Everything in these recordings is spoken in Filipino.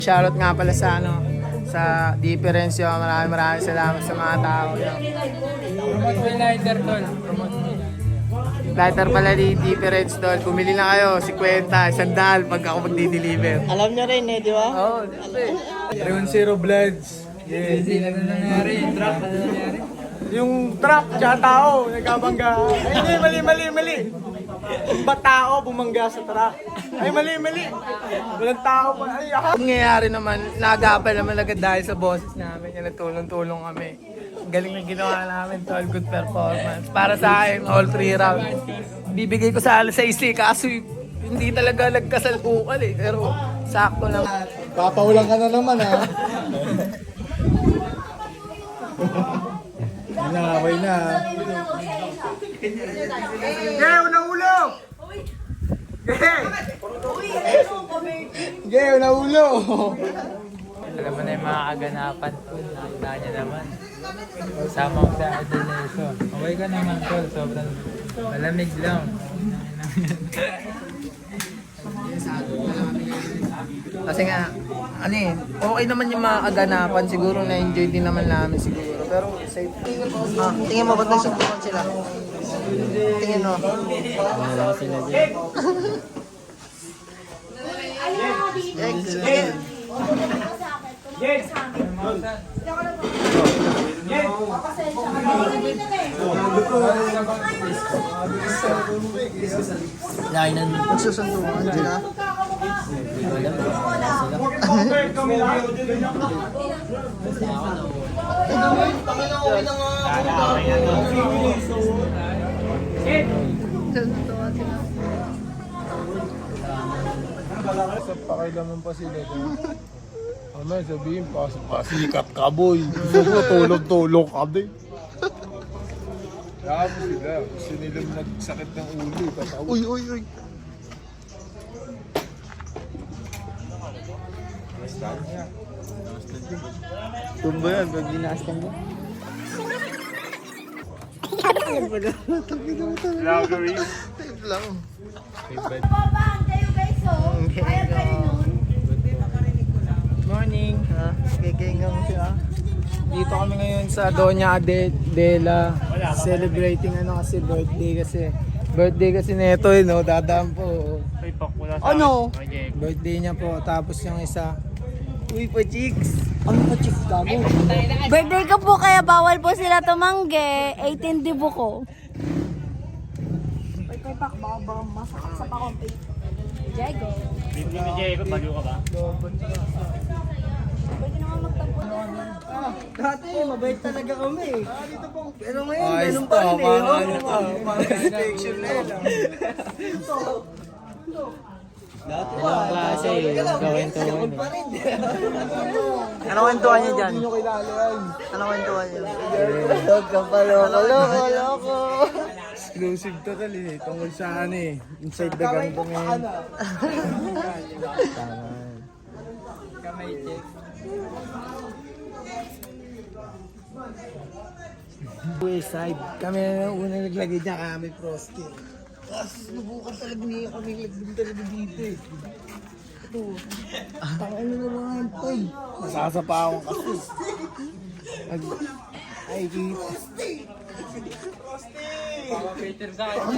Shoutout nga pala sa sa difference yun. Maraming salamat sa mga tao. Promote mo yung lighter, tol. Promote mo yung Lighter pala ni difference doon. Bumili na kayo, 50, 100 pag ako magdi-deliver. Alam nyo rin eh, di ba? Oo, oh, 310 Bloods. Yes. Ano nangyari? Yung truck, ano nangyari? Yung truck, tsaka tao, nagkabangga. Ay, hindi, mali. Ba tao bumangga sa truck? Ay, mali. Walang tao pa. Ay, Ang nangyayari naman, nagabal naman agad dahil sa boses namin. Yung nagtulong-tulong kami. Galing na ginawa namin, tol. Good performance. Para sa akin, all 3 rounds. Bibigay ko sa alas 6 kaso hindi talaga nagkasal ukal eh. Pero sakto lang. Papaulang ka na naman ha. Nanaway na. Gay, unang ulo! Gay, unang ulo! Alam mo na yung mga kaganapan, tol. Nakita niya naman. Kasama ko sa Adelation. Okay ka naman, tol. Sobrang malamig lang. Kasi nga, okay naman yung mga kaganapan. Siguro na-enjoy din naman namin siguro. Pero safe. Tingin mo, ba't nagsuntukan sila? Tingin mo. Wala sila dyan. Nagsusuntukan sila. Sa pakilaman pa sila dyan. Ano sabihin, pasikat ka boy. Gusto ko tulog-tulog ka din. Kaya mo sila. Gusto nilang nagsakit ng ulo. Uy. Tumba yan, pag ginastan mo. Type lang. Morning. Ha? Gigingang siya. Dito kami ngayon sa Doña Adela. Celebrating kasi birthday kasi nito no, dadaan po. Ano? Birthday niya po, tapos yung isa. Uy, pa chicks. Ano pa chief gago? Birthday ko po kaya bawal po sila tumanggi. 18 dibo ko. Kay Pak, baka masakit sa pakompi. Diego. Pwede naman magtampo na. Dati, mabait talaga kami. Pero ngayon, Ayos ganun pa rin eh. Inspection na yun. Dati Anong klase eh? Gawin to. Anong kwentuhan niya dyan? Hindi nyo kilala yan. Anong kwentuhan niya? Huwag ka pa, loko. Exclusive to eh. Tungkol sa inside the ganito ngayon. Kamay check. Side. Kami na unang naglagay dyan, kami proski. Tapos subukan talaga niya kami naglagay talaga dito eh. Ito, tangin na naman ito eh. Masasapa ako kasi. Ay, kita. Papa Peter sa akin.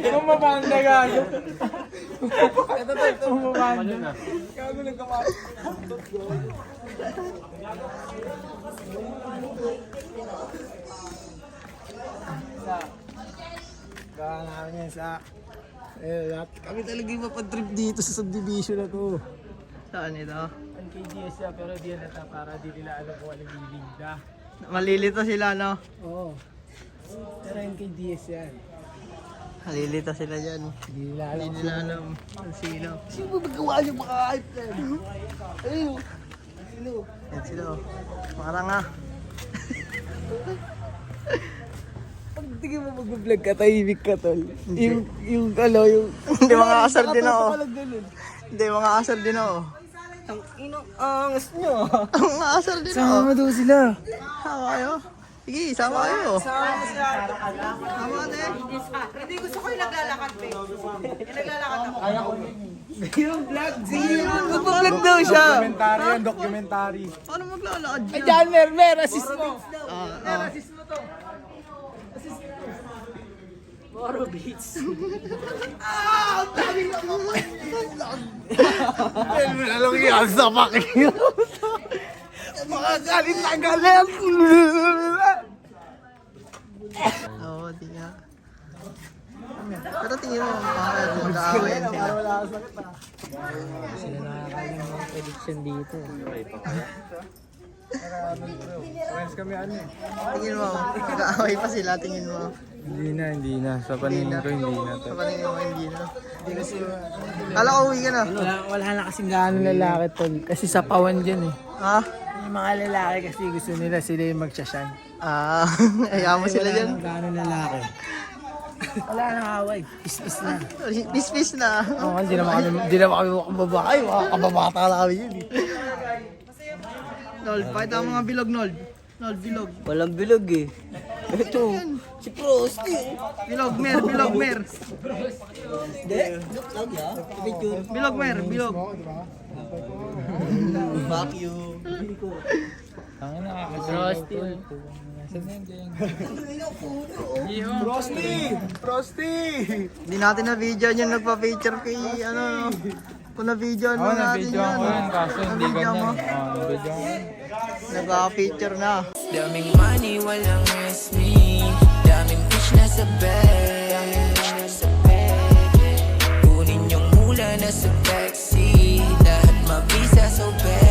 Kumabanda gago. Ito, kumabanda. Gago nagkamali. Kaya namin yan sa... kami talaga yung mapatrip dito sa subdivision na to. Saan ito? Ang KDS siya pero di nata para di nila alam kung anong liligda. Malilito sila, no? Oo. Pero yung KDS yan. Malilito sila dyan. Di nila alam. Hindi nila alam kung sino. Sino ba magawa yung mga hype na yan? Ayun. Sino? Yan sila, oh. Parang nga. Pag tingin mo mag-vlog ka, tahimik ka tol. Yung Hindi mga asar din ako. Nakapagpapalag ganun. Hindi mga asar din ako. Ang inong angas nyo. Ang asar din ako. Sama daw sila. Kayo? Sige, sama kayo. Sama ka eh. Hindi gusto ko yung naglalakad, babe. Yung naglalakad ako. Mag-vlog daw siya. Dokumentary yan, dokumentary. Paano maglalakad siya? Diyan, Mer, assist mo. Assist mo to. Alam ko yan, sa pakiyo. Mga galit na galit. Oo, di nga. Pero tingin mo, mag-aaway yan sila. Sila nakakain ng mga prediction dito. Friends kami ano eh. Tingin mo, mag-aaway pa sila, tingin mo. Hindi na. Sa paningin ko, hindi na. Sa paningin mo, hindi na. Kala ko uwi ka na. Wala na kasing gaano lalaki tol. Kasi sa pawan dyan eh. Ha? Yung mga lalaki kasi gusto nila sila yung magsashine. Ah, ayaw mo sila dyan. Gaano lalaki. Wala nang away. Is na. Peace na. Oo, hindi naman kami makababae. Mga kababata namin yun eh. Nold, pakita ang mga bilog, Nold. Nold, bilog. Walang bilog eh. Ito, si Frosty. Bilog, mer, bilog, mer. Bilog, mer, bilog. Fuck you. Ang nakaka-Frosty. Frosty! Hindi natin na video yun, nagpa-feature kay, ano, kung na-video Oo, natin na-video ko yun. Kaso hindi Na-video ganyan. mo? Oo, na-video ko yun. Nagpa-feature na. Daming money, walang rest me. Daming fish na sa bed. Kunin yung mula na sa taxi. Lahat mabisa so bad.